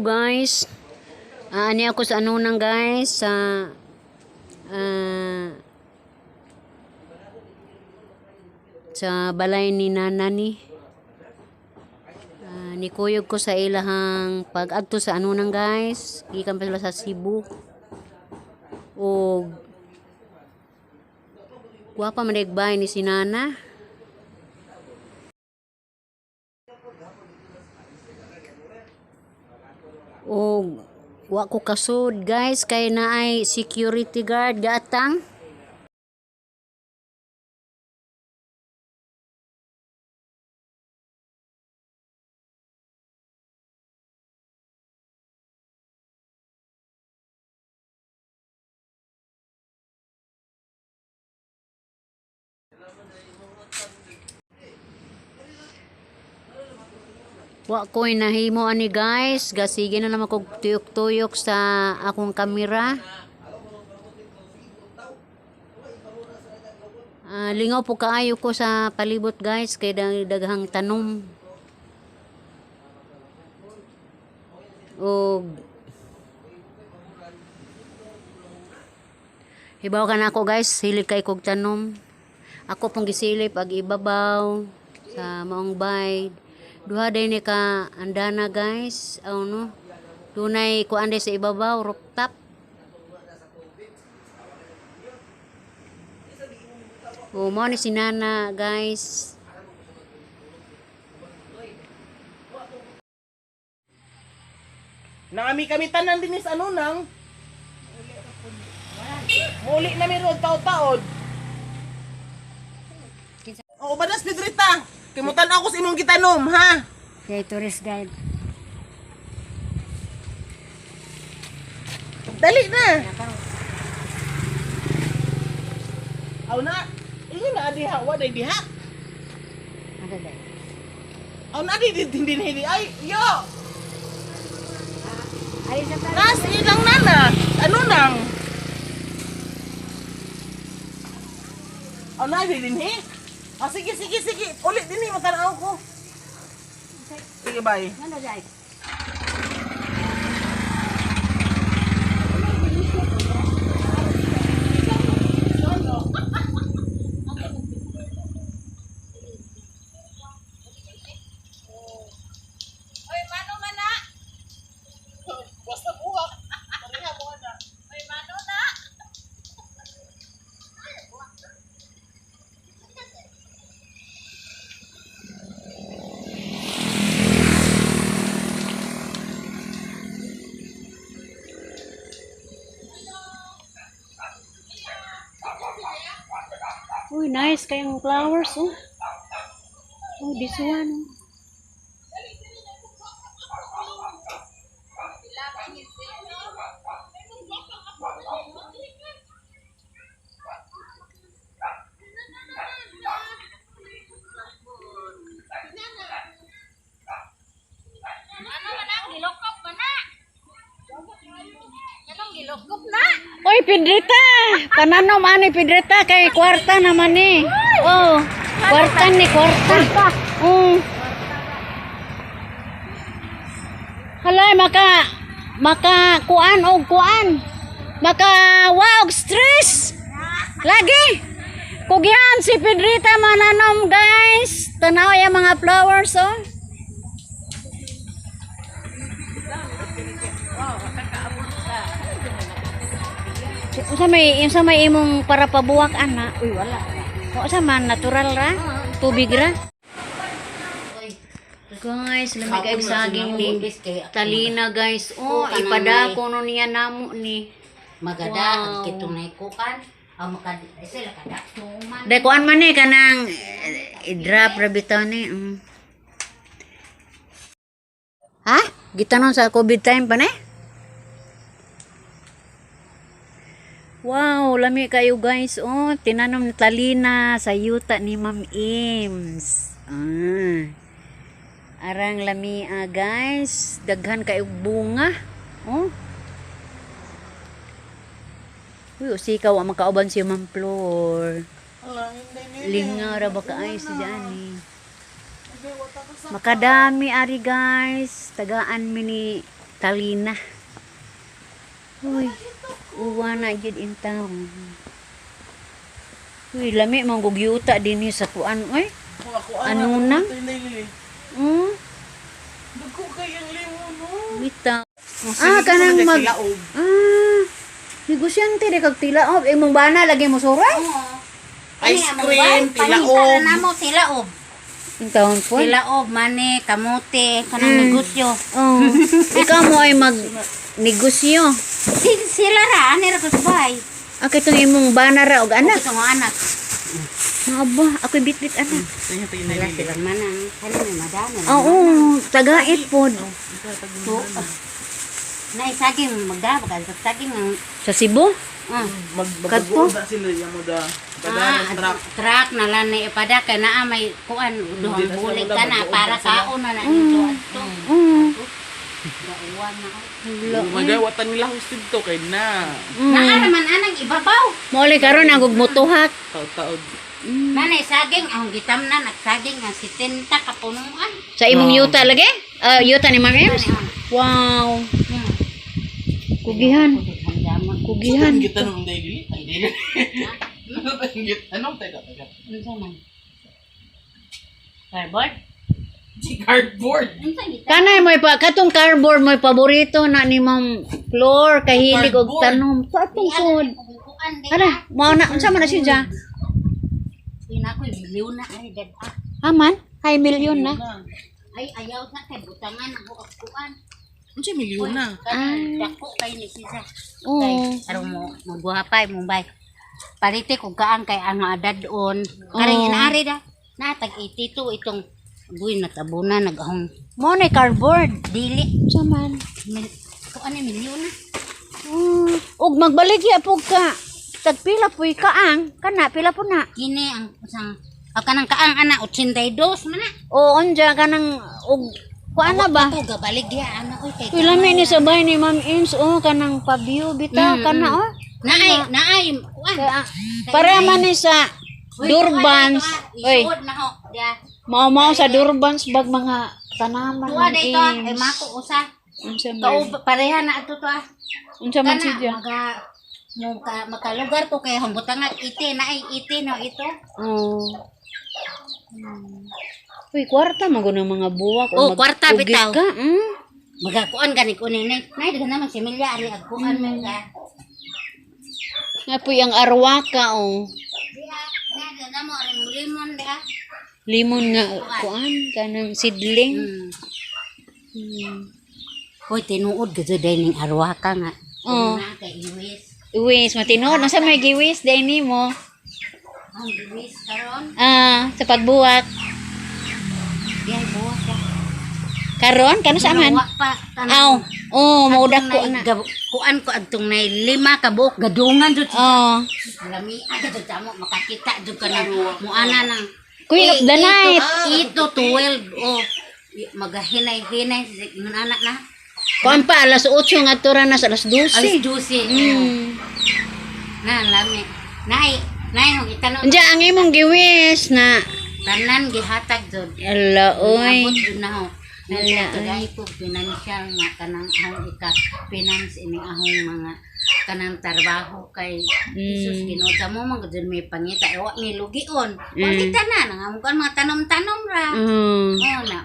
guys. Ani ako sa ano nang guys sa balay ni Nana ni. Nikuyog ko sa ilahang pag-adto sa ano nang guys. Gikan pa sila sa Cebu. O guwapa man bahay ni si Nana. O wa ko kasud guys kay naay security guard gatang. Wa ko'y nahimo ani guys, gasige na naman kog tuyok-tuyok sa akong kamera. Lingaw po kaayo ko sa palibot guys, kay daghang tanom. O hibaw ka na ako guys, silip kay kog tanom. Ako pong gisilip ag ibabaw sa maong bay. Duha day ni ka andana guys, no? Dunay kuan day sa ibabaw, rooftop. O mo ni si Nana guys. Nangami kami tanan din is ano nang. Muli na meron taod-taod. O badas Pedrita. Kimutan ako sa imong gitanom, ha? Kay tourist guide. Dali na. Aw na. Inyo na diha, wa day diha. Ada day. Aw na di ay yo. Ay sa Nas ilang nana. Ano nang? Aw na din he. Sige. Ulit din matanaw ko. Sige, bye. Ano day? Oy, mano mana? Basta buhak. Pareha mo na. Oy, mano na? Uy, nice kayong flowers, oh. Oh, this one. Oy, Pedrita! Pananom ani Pedrita kay kwarta naman ni. Oh, kwarta ni kwarta. Halay maka kuan og kuan. Maka wow stress. Lagi. Kugihan si Pedrita mananom guys. Tanaw ya mga flowers oh. Sa may imong para pabuwak ana. Uy wala. O sa man natural ra, tubig ra. Guys, lamig kay saging ni Talina guys. Oh, ipadako no niya namo ni. Magada kitong naikukan aw makadisel kada tuman Dekuan man ni kanang i-drop ra bitaw ni. Ha? Gitanon sa COVID time pa ni? Wow, lami kayo guys. Oh, tinanom ni Talina sa yuta ni Ma'am Ims. Arang lami guys. Daghan kayo bunga. Oh. Uy, sikaw ang makauban si Ma'am Flor. Lingaw ra ba kaayos diyan eh. Makadami ari guys. Tagaan mi ni Talina. Uy, uwa na jud in town. Uy, lami mong gugyuta din sa kuan, oy. Ano na? Dugo kayang limon, no? Bita. Kanang mag negosyante de kag tilaob imong bana lagi mo suray. Ice cream, tilaob. Na mo tilaob. Ang taon po. Tilaob, mani, kamote, kanang negosyo. Oh. Ikaw mo ay mag negosyo. Sila ra, ani ra ko subay. Ako itong imong bana ra og anak. Ito nga anak. Aba, ako bitbit anak. Wala silang manang. Kani may madami. Oo, tagait pod. So, na isaging magdabag sa saging ang Sa Cebu? Magbabago na sila yung mga truck. truck na lang ni ipada kay naa may kuan duhang bulig ka na para kaon na nito ato. Gauwan na. Magawatan nila hosted to kay na. Naaraman anang ibabaw. Moli karon ang gugmutuhak. Taod-taod. Nanay saging ang gitamnan at saging ang 70 ka punuan. Sa imong yuta lagi? Yuta ni Ma'am Ems? Wow. Kugihan. Kugihan. Kita nung daily. Ano tayo? Unsa man? Cardboard? Si cardboard. Unsa gita? Kanay mo pa katong cardboard mo paborito na ni Ma'am Flor kahilig og Cardboard. tanom. Sa atong sud. Kuan di. Ara, mao na unsa man na siya? Pina ko miliyon na ay dad. Aman, hay milyon na. Ay ayaw na kay butangan ako ang kuan. Ano siya milyon na? Dako kay ni Sisa. Oo. Kay aron mo magbuhapay Mumbai. Parite ko kaan kay ang adadon. Karing inaari da. Natag 82 itong buy natabuna nagahong Mao na cardboard. dili. Unsa man? Kuan ni milyon na. Ug magbaligya pug ka. Tagpila puy kaang kana pila po na. Kini ang usang kanang kaang ana 82 man na. O unja kanang ug kuan na ba? Ito gabalik dia ana oy kay. Pila may ni sabay ni Ma'am Ems kanang pabio bitaw kana Naay kuan. Para man ni sa Durbans. Oy, Isuod na ho dia. mao sa Durbans bag mga tanaman. Tuwa Ma'am dito ay Ems. mako usa. Unsa man? Kau pareha na ato to ah. Unsa man Kana siya? makalugar ko kay hambutangat iti na ay iti no ito. Oh. Uy, kwarta mago ng mga buwak Oh, kwarta ugit bitaw. ka. Magakuan gani ko ni nay dagan naman si Milya ari agkuan man ka. Napoy ang arwaka Dia dagan na mo ari limon dia. Limon nga kuan kanang sidling. Hoy tinuod gud ning arwaka nga. Oh. Na kay iwis. Uwis matinood nasa may giwis day nimo. Ang iwis karon. Sa pagbuwak. Diay buwas ka. Karon kano sa man? Wa pa Aw. Oh, maudak ko na. Kuan ko adtong nay 5 ka buok gadungan jud. Oh. Lami ada jud mo makakita jud ka na mo ana nang Queen of the night. Ito 12 oh magahinay-hinay ng anak na. Kuan pa alas 8 nga tura na sa alas 12. Alis juicy. Na lami. Nay mo itanong Unja ang imong giwis na tanan gihatag jud. ala oy. Abot jud na ho. Nalagay ko financial nga kanang ahong finance ini ahong mga kanang trabaho kay Jesus Ginoo sa mo man gud may pangita wa may lugion. Pangita na nang amon mga tanom-tanom ra. Oh na.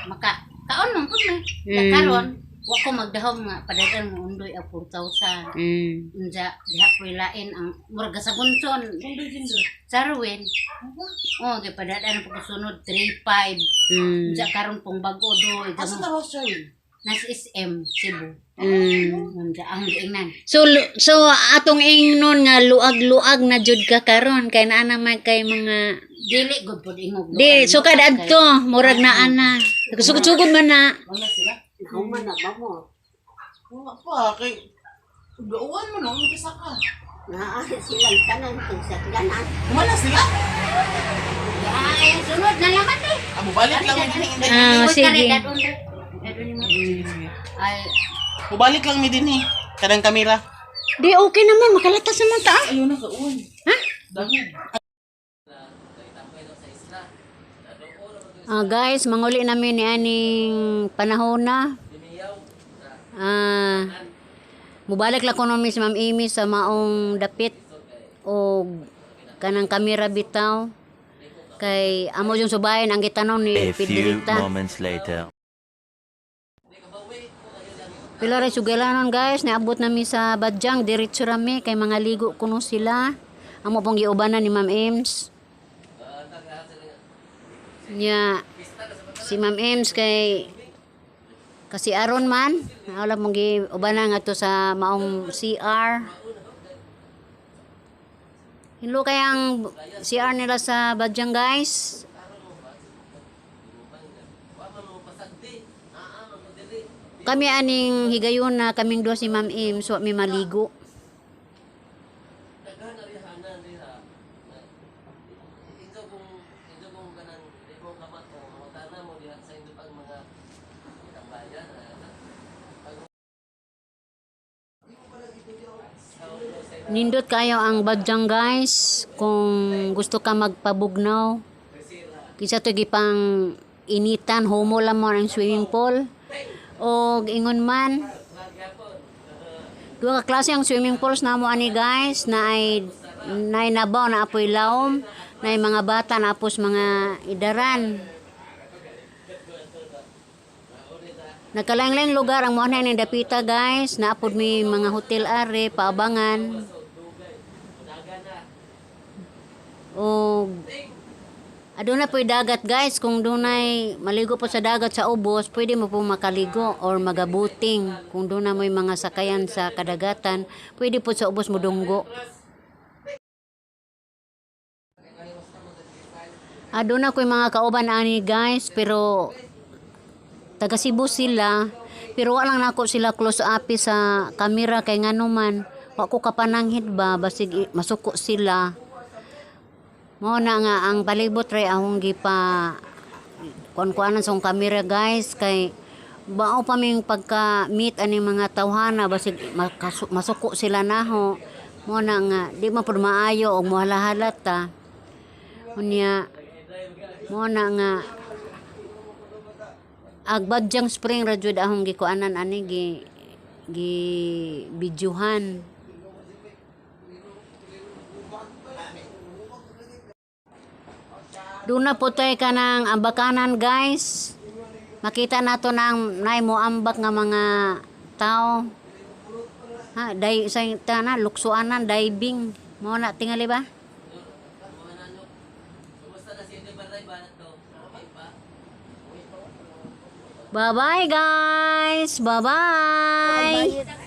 Maka kaon man pud may. Karon wa ko magdahom nga padagan mo undoy ang 4,000. Unja diha poy lain ang murag sa gunson. Sarwin. Oh, di padadaan po sunod 3,500. Unja karon pong bago do. Asa na host Charlie? Nas SM Cebu. Unja ang giingnan. So atong ingnon nga luag-luag na jud ka karon kay naa naman kay mga Dili gud pud ingog. di so kada adto murag na ana. Sugod-sugod man na. Wala sila. Human na ba mo? Wala pa kay gauwan mo nung isa ka. Naa silang tanan kung sa tilanan. Wala sila. Ay, sunod na laman eh. Amo balik lang. Sige. Ay, Mubalik lang mi din kadang kamera. Di okay naman makalatas naman ta. Ayun na kauwan. Ha? Dahil. Guys, manguli namin ni aning panahon na. Mubalik lang ko no Miss Ma'am Amy sa maong dapit o kanang kamera bitaw kay amo yung subayan ang gitanong ni A few Pidirita. moments later. Pila rin sugalanon guys, naabot nami sa Badyang, diretso rami kay mga ligo kuno sila. Amo pong giubanan ni Ma'am Ems. Nya si Ma'am Ems kay kasi aron man, wala mong giubanan nga to sa maong CR. Hinlo kayang CR nila sa Badyang guys. Kami aning higayon na kaming duha si Ma'am Im, so may maligo. Nindot kayo ang Badyang guys kung gusto ka magpabugnaw. Kisa to gipang initan, homo lang mo ang swimming pool. O ingon man duha ka klase ang swimming pools na mo ani guys na ay nabaw na apoy lawom na mga bata na apos mga idaran. Nagkalain-lain lugar ang mga ni dapita guys na apod may mga hotel are paabangan o aduna po dagat guys, kung dunay maligo po sa dagat sa ubos, pwede mo po makaligo or magabuting. Kung dunay mo mga sakayan sa kadagatan, pwede po sa ubos mo dunggo. Aduna ko mga kauban ani guys, pero taga Cebu sila, pero wala lang nako sila close up sa camera kay nganuman, wa ko kapananghid ba basig masuko sila. Mo na nga ang palibot ray ahong gipa kuan-kuanan sa kamera guys kay bao pa ming pagka meet ani mga tawhana basig masuko sila naho. Mo na nga di man pud maayo og mohala-halat ta. Unya mo na nga ag Badyang Spring ra jud ahong gikuanan ani gi bidyuhan. Duna po tayo ka ng ambakanan guys. Makita nato nang nay mo ambak nga mga tao. Ha, sa tanan luksuanan diving. Mo na tingali ba? Bye-bye guys. Bye-bye.